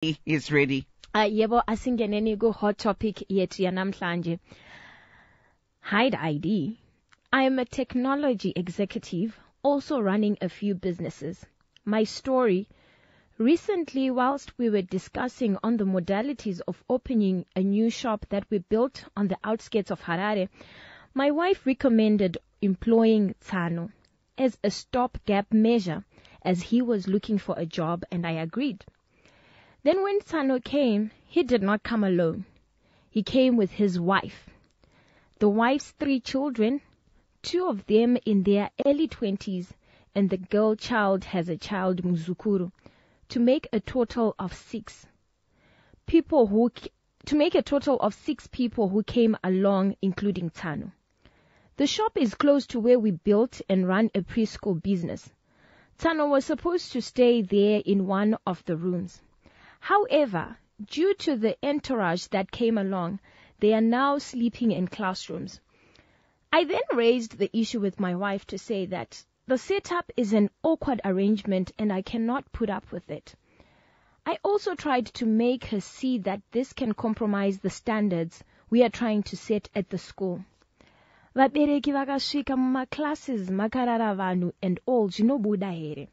is ready. Yebo asingeneni go hot topic yethu yanamhlanje. Hide ID. I am a technology executive, also running a few businesses. My story: recently, whilst we were discussing on the modalities of opening a new shop that we built on the outskirts of Harare, my wife recommended employing Tsano as a stopgap measure, as he was looking for a job, and I agreed. Then when Tsano came, he did not come alone. He came with his wife. The wife's 3 children, 2 of them in their early 20s, and the girl child has a child, muzukuru, to make a total of 6 people who came along, including Tsano. The shop is close to where we built and run a preschool business. Tsano was supposed to stay there in one of the rooms. However, due to the entourage that came along, they are now sleeping in classrooms. I then raised the issue with my wife to say that the setup is an awkward arrangement and I cannot put up with it. I also tried to make her see that this can compromise the standards we are trying to set at the school. Vabereki, vakasvika, mumaClasses, makarara, vanhu, and all zvinobuda here.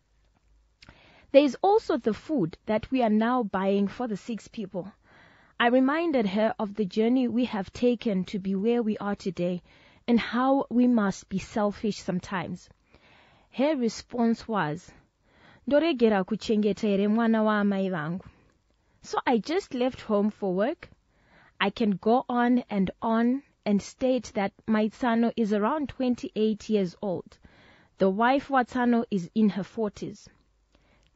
There is also the food that we are now buying for the 6 people. I reminded her of the journey we have taken to be where we are today and how we must be selfish sometimes. Her response was, ndoregera kuchengeta mwana wamai vangu. So I just left home for work. I can go on and state that my Tsano is around 28 years old. The wife waTsano is in her 40s.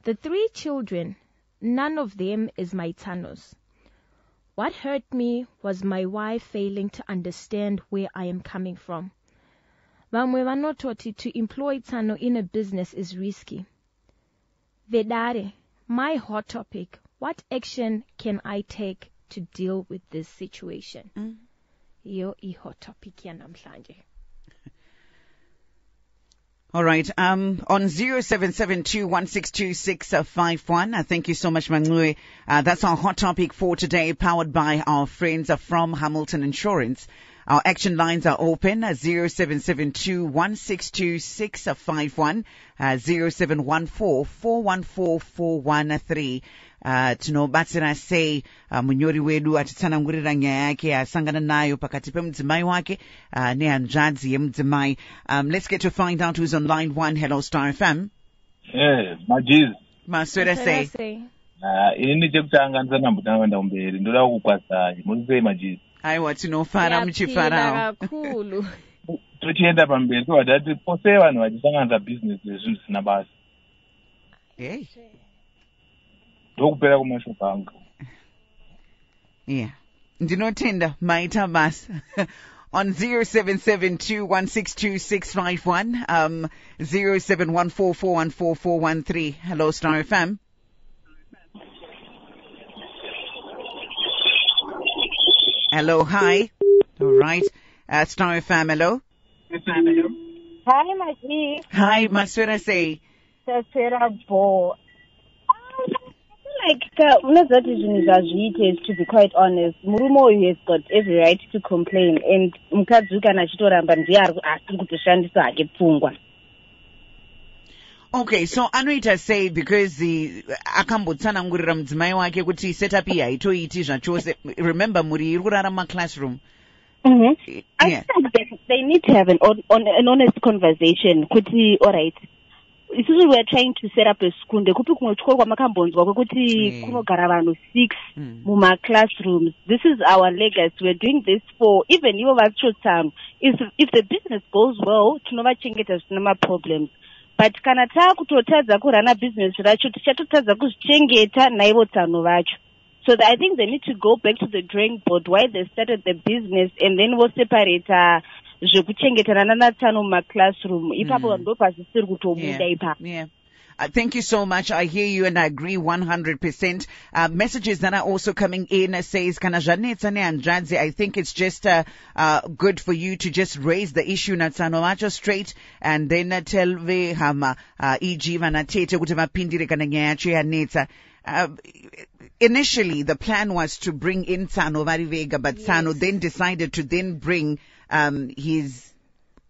The 3 children, none of them is my Tsano's. What hurt me was my wife failing to understand where I am coming from. Vamwe vanototi, to employ Tsano in a business is risky. Vedare, my hot topic: what action can I take to deal with this situation? Yo I hot topic yanamhlanje. All right. On 0772162651. Thank you so much, Mangwe. That's our hot topic for today, powered by our friends from Hamilton Insurance. Our action lines are open, 0772162651, 0714414413. Tinobatsira sei munyori wedu atitsanangurira nyaya yake asangana nayo pakati pemudzimai wake nehanzvadzi yemudzimai. Let's get to find out who's on line 1. Hello, Star FM. Majiz. Maswera sei. Ini chekutanga ndisana mbutanga mberi ndoda kukwasa muzei Majiz. Aiwa tinofara muchifarawo. Kakhulu. Tochienda pamberi so that pose vanhu vachisangana business zvinhu zvisina basa. Hey. Ndokupera kumashopu angu. Yeah. Ndinotenda maita basa. On 0772162651, 0714414413. Hello, Star FM. Hello, hi. All right. Star FM, hello. Hi, Maji. Hi, Maswera say. Sasera bo. Like, that is to be quite honest. Murumo has got every right to complain, and Mukadzi kana chitoramba ndiye ari kutoshandisa hake pfungwa. Okay, so anoita say because akambotsanangurira mudzimai wake kuti setup iyi haitoiti zvachose. Remember, muri iri kurarama classroom. I think they need to have an honest conversation. Kuti, all right. We are trying to set up a school. Ndekupi kunotyora kwamakambonzwa kwekuti kunogara vanhu 6 mumaClassrooms. This is our legacy. We're doing this for even ivo vachotsam. If the business goes well, tinovachengeta zvisina problems. But kana taakutotadza kurana business racho tichatotadza kuzvichengeta naivo Tsano vacho. So I think they need to go back to the drawing board why they started the business, and then we'll separate zvekuchengeterana naTsano mumaClassroom. Ipapo ndo pasisiri kutobuda ipapo. Yeah. Thank you so much. I hear you and I agree 100%. Messages that are also coming in says, Kana zvanetsa nehanzvadzi, I think it's just good for you to just raise the issue naTsano vacho straight and then tell vehama e.g. vanatete kuti vapindire kana nyaya yacho yanetsa. initially the plan was to bring in Tsano Varivega, but Tsano then decided to then bring his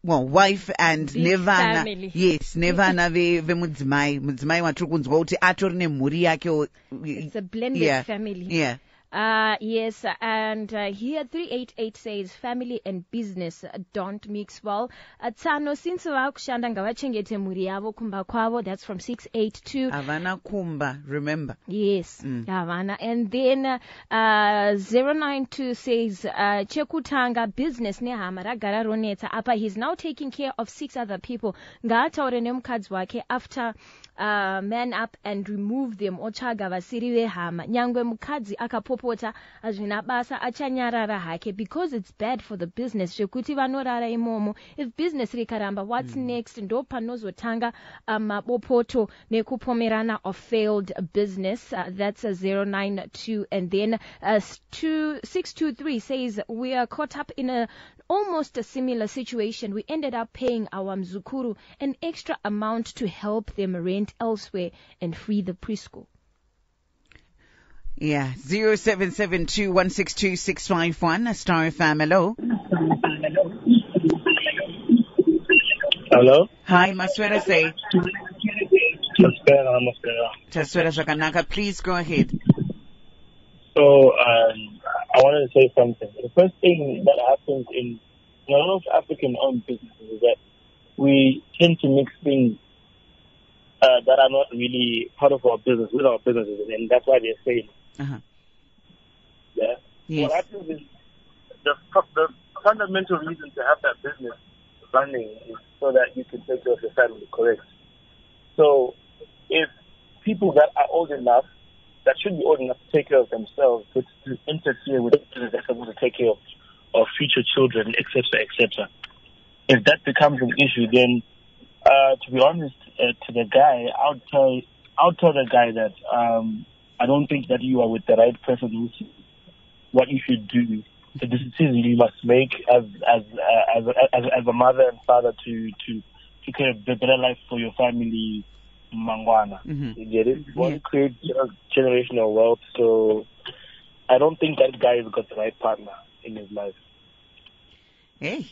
wife and Nevana. Family. Yes, Nevana vemudzimai watiri kunzwa kuti atori nemhuri yake. It's a blended family. Yeah. Yes, and here 388 says family and business don't mix well. Tsano since vakushanda ngavachengete mhuri yavo kumba kwavo. That's from 682. Havana kumba, remember. Yes, Havana. And then 092 says chekutanga business nehama ragara roneta apa. He's now taking care of 6 other people. Ngaataure nemukadzi wake after man up and remove them ochaga vasiri vehama. Nyangwe mukadzi akapopota azvina basa achanyarara hake because it's bad for the business zvekuti vanorara imomo. If business rikaramba, what's next? Ndo panozotanga mabopoto nekupomerana of failed business. That's a 092. And then 623 says we are caught up in almost a similar situation. We ended up paying our muzukuru an extra amount to help them rent elsewhere and free the preschool. Yeah, 0772162651, Star FM, hello. Hello? Hi, Maswera say. Taswera Zakanaka, please go ahead. So, I wanted to say something. The first thing that happens in a lot of African-owned businesses is that we tend to mix things that are not really part of our business with our businesses, and that's why they're saying. Yeah. Yes. What happens is the fundamental reason to have that business running is so that you can take care of your family, correct? So if people that are old enough, that should be old enough to take care of themselves, but to interfere with business that's supposed to take care of future children, etc., etc. If that becomes an issue, then to be honest, to the guy, I'll tell the guy that I don't think that you are with the right person who sees what you should do. The decision you must make as a mother and father to create a better life for your family, mwana. You get it? You want to create generational wealth, so I don't think that guy has got the right partner in his life. Hey.